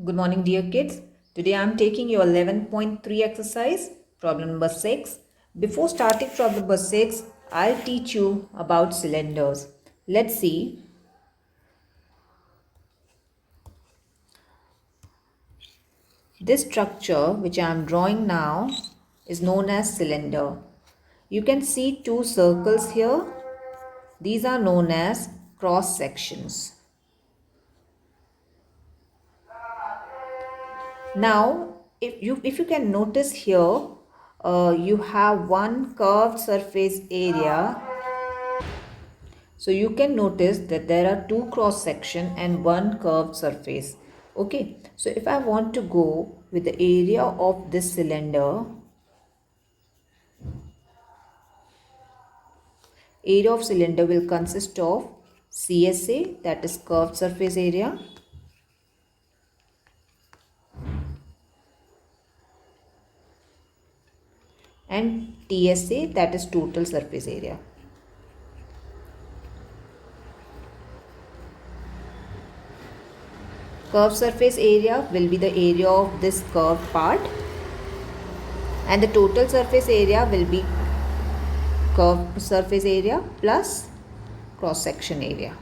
Good morning, dear kids. Today I am taking your 11.3 exercise, problem number 6. Before starting problem number 6, I'll teach you about cylinders. Let's see. This structure which I am drawing now is known as cylinder. You can see two circles here. These are known as cross sections. Now, if you can notice here, you have one curved surface area. So you can notice that there are two cross section and one curved surface. Okay, so if I want to go with the area of this cylinder, area of cylinder will consist of CSA, that is curved surface area, and TSA, that is total surface area. Curved surface area will be the area of this curved part, and the total surface area will be curved surface area plus cross section area.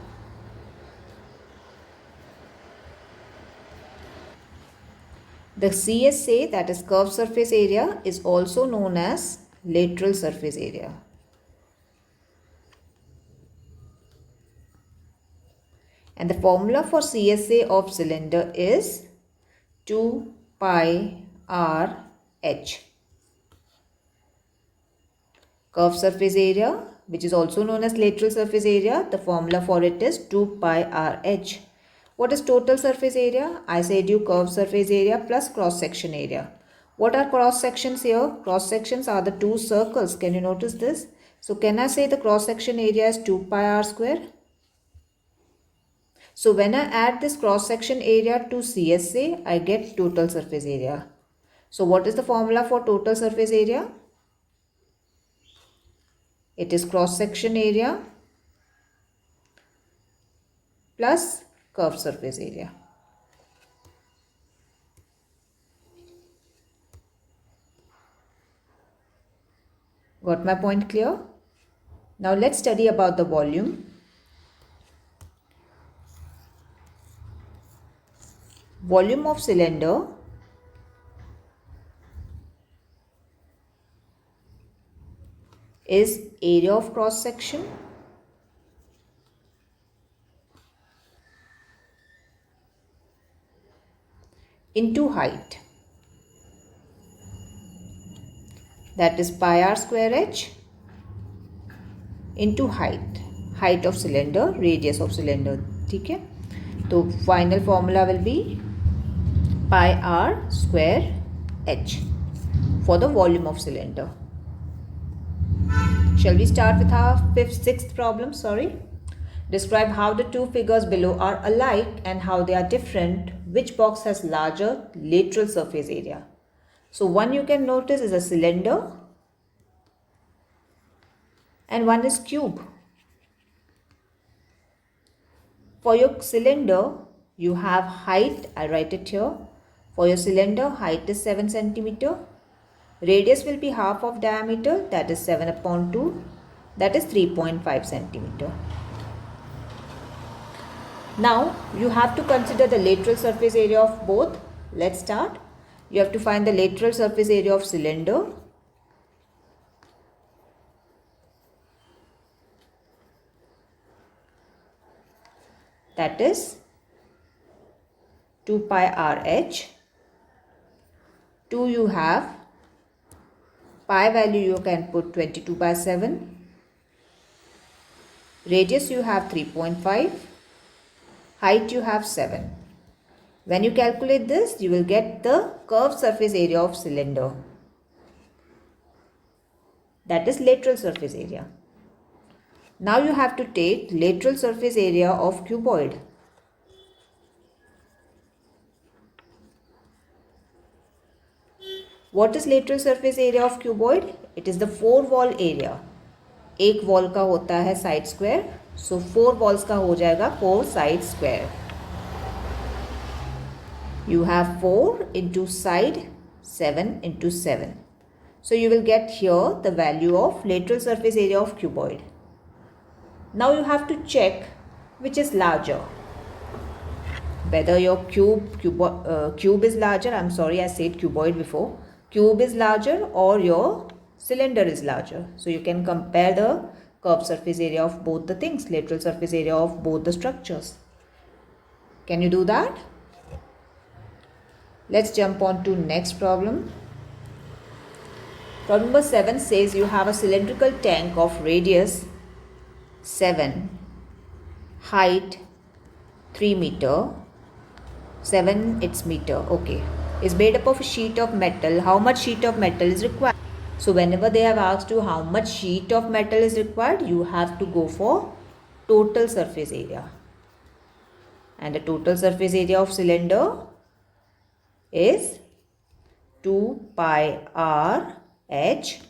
The CSA, that is curved surface area, is also known as lateral surface area. And the formula for CSA of cylinder is 2 pi r h. Curved surface area, which is also known as lateral surface area, the formula for it is 2 pi r h. What is total surface area? I said you curved surface area plus cross section area. What are cross sections here? Cross sections are the two circles. Can you notice this? So can I say the cross section area is 2 pi r square? So when I add this cross section area to CSA, I get total surface area. So what is the formula for total surface area? It is cross section area plus curved surface area. Got my point clear? Now let's study about the volume. Volume of cylinder is area of cross section into height, that is pi r square h into height of cylinder, radius of cylinder. ठीक है, तो final formula will be pi r square h for the volume of cylinder. Shall we start with our sixth problem? Describe how the two figures below are alike and how they are different. Which box has larger lateral surface area? So one you can notice is a cylinder and one is cube. For your cylinder, you have height, I write it here. For your cylinder, height is 7 centimeter. Radius will be half of diameter, that is 7 upon 2, that is 3.5 centimeter. Now, you have to consider the lateral surface area of both. Let's start. You have to find the lateral surface area of cylinder. That is 2 pi r h. 2 you have, pi value you can put 22 by 7. Radius you have 3.5. Height you have 7. When you calculate this, you will get the curved surface area of cylinder. That is lateral surface area. Now you have to take lateral surface area of cuboid. What is lateral surface area of cuboid? It is the 4 wall area. एक wall का होता है side square, सो 4 walls का हो जाएगा 4 side square. You have 4 into side, 7 into 7. So you will get here the value of lateral surface area of cuboid. Now you have to check which is larger. Whether your cube is larger, I'm sorry I said cuboid before. Cube is larger or your cylinder is larger. So you can compare the curved surface area of both the things, lateral surface area of both the structures. Can you do that? Let's jump on to next problem. Problem number 7 says you have a cylindrical tank of radius 7, height 3 meter, 7 its meter, okay, is made up of a sheet of metal. How much sheet of metal is required? So whenever they have asked you how much sheet of metal is required, you have to go for total surface area. And the total surface area of cylinder is 2 pi r h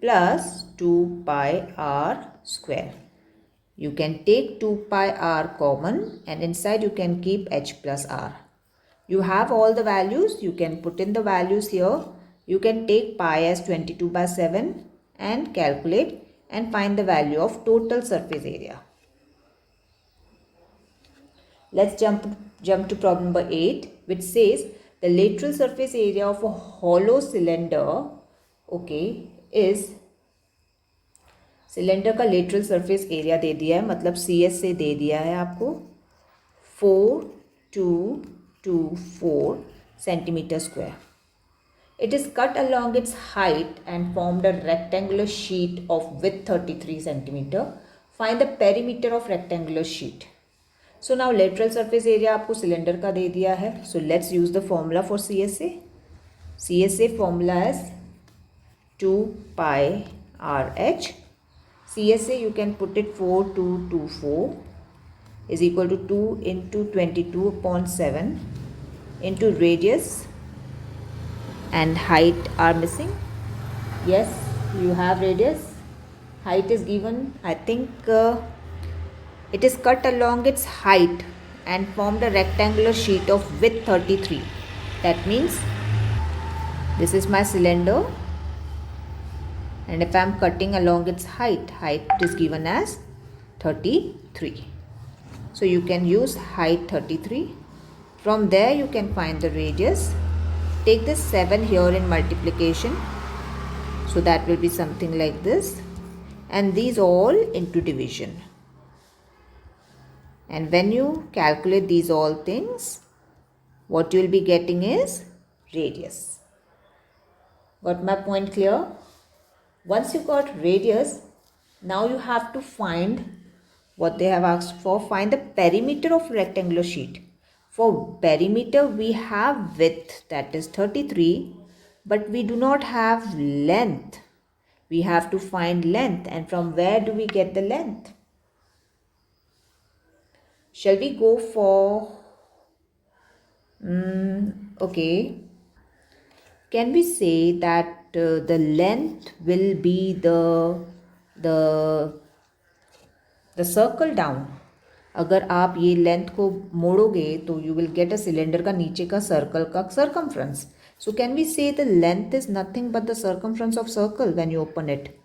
plus 2 pi r square. You can take 2 pi r common and inside you can keep h plus r. You have all the values, you can put in the values here. You can take pi as 22 by 7 and calculate and find the value of total surface area. Let's jump to problem number 8, which says the lateral surface area of a hollow cylinder, okay, is cylinder का lateral surface area दे दिया है, मतलब CS से दे दिया है आपको 4224 centimetre square. It is cut along its height and formed a rectangular sheet of width 33 centimeter. Find the perimeter of rectangular sheet. So now lateral surface area आपको cylinder का दे दिया है. So let's use the formula for CSA. CSA formula is 2 pi RH. CSA you can put it 4224 is equal to 2 into 22 upon 7 into radius and height are missing. Yes, you have radius. Height is given. I think it is cut along its height and formed a rectangular sheet of width 33. That means this is my cylinder. And if I am cutting along its height is given as 33. So you can use height 33. From there you can find the radius. Take this 7 here in multiplication. So that will be something like this. And these all into division. And when you calculate these all things, what you will be getting is radius. Got my point clear? Once you got radius, now you have to find what they have asked for. Find the perimeter of rectangular sheet. For perimeter, we have width, that is 33, but we do not have length. We have to find length, and from where do we get the length? Shall we go for okay. Can we say that the length will be the circle down? अगर आप ये length को मोड़ोगे तो you will get a cylinder का नीचे का circle का circumference. So can we say the length is nothing but the circumference of circle when you open it?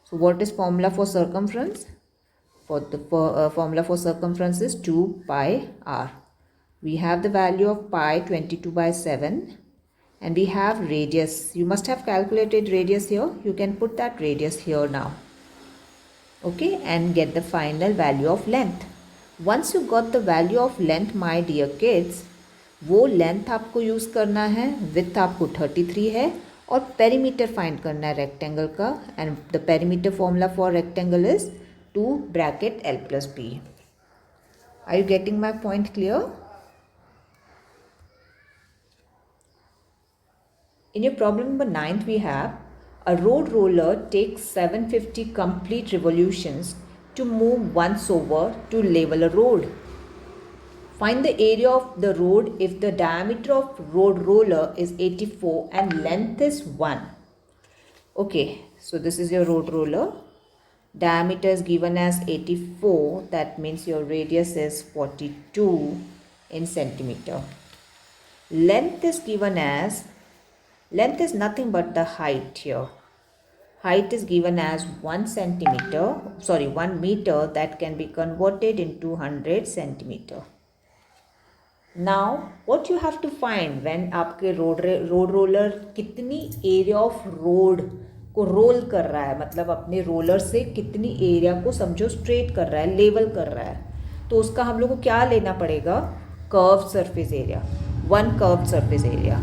So what is formula for circumference? For the formula for circumference is 2 pi r. We have the value of pi 22 by 7. And we have radius. You must have calculated radius here. You can put that radius here now. Okay, and get the final value of length. Once you got the value of length, my dear kids, वो length आपको use करना है, width आपको 33 है और perimeter find करना है rectangle का, and the perimeter formula for rectangle is 2 bracket L plus B. Are you getting my point clear? In your problem number 9, we have a road roller takes 750 complete revolutions to move once over to level a road. Find the area of the road if the diameter of road roller is 84 and length is 1. Okay, so this is your road roller. Diameter is given as 84. That means your radius is 42 in centimeter. Length is given as, length is nothing but the height here. Height is given as 1 meter that can be converted into 100 centimeter. Now what you have to find when आपके road roller कितनी area of road को role कर रहा है, मतलब अपने roller से कितनी एरिया को समझो स्ट्रेट कर रहा है, लेवल कर रहा है, तो उसका हम लोग को क्या लेना पड़ेगा, curve surface area, 1 curve surface area.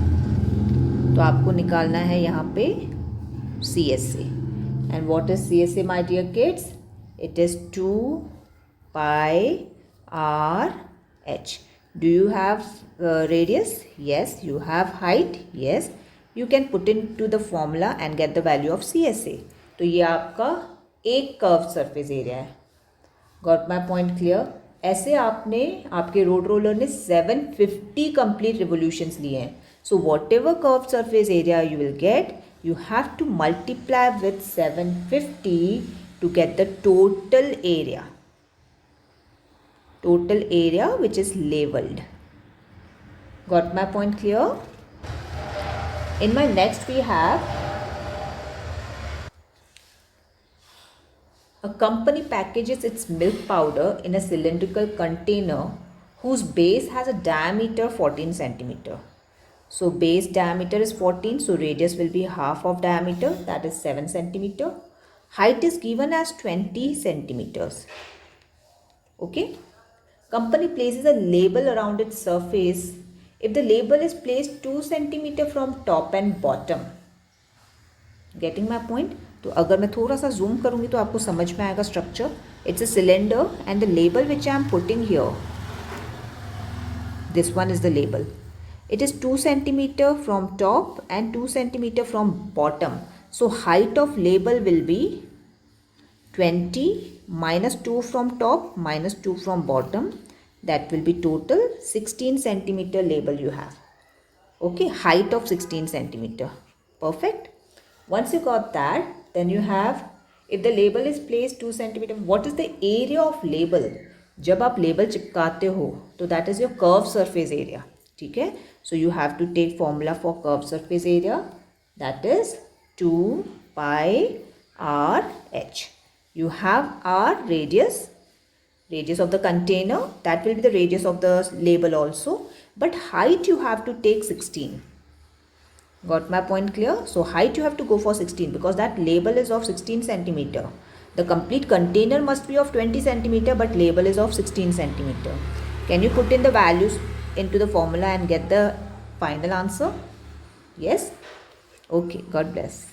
तो आपको निकालना है यहाँ पे CSA. And what is CSA, my dear kids? It is 2 pi r h. Do you have radius? Yes. You have height? Yes. You can put into the formula and get the value of CSA. तो ये आपका एक curve surface area है. Got my point clear? ऐसे आपके road roller ने 750 complete revolutions लिए हैं. So whatever curved surface area you will get, you have to multiply with 750 to get the total area. Total area which is labeled. Got my point clear? In my next we have a company packages its milk powder in a cylindrical container whose base has a diameter 14 centimeter. So base diameter is 14, so radius will be half of diameter, that is 7 centimeter. Height is given as 20 centimeters. Okay. Company places a label around its surface. If the label is placed 2 centimeter from top and bottom. Getting my point? तो अगर मैं थोड़ा सा zoom करूँगी तो आपको समझ में आएगा structure. It's a cylinder and the label which I am putting here, this one is the label. It is 2 centimeter from top and 2 centimeter from bottom. So height of label will be 20 minus 2 from top minus 2 from bottom. That will be total 16 centimeter label you have. Okay, height of 16 centimeter. Perfect. Once you got that, then you have, if the label is placed 2 centimeter, what is the area of label? जब आप label चिपकाते हो तो that is your curved surface area. ठीक है, so you have to take formula for curved surface area, that is 2 pi r h. You have r radius of the container, that will be the radius of the label also, but height you have to take 16. Got my point clear? So height you have to go for 16 because that label is of 16 centimeter. The complete container must be of 20 centimeter, but label is of 16 centimeter. Can you put in the values into the formula and get the final answer? Yes? Okay, God bless.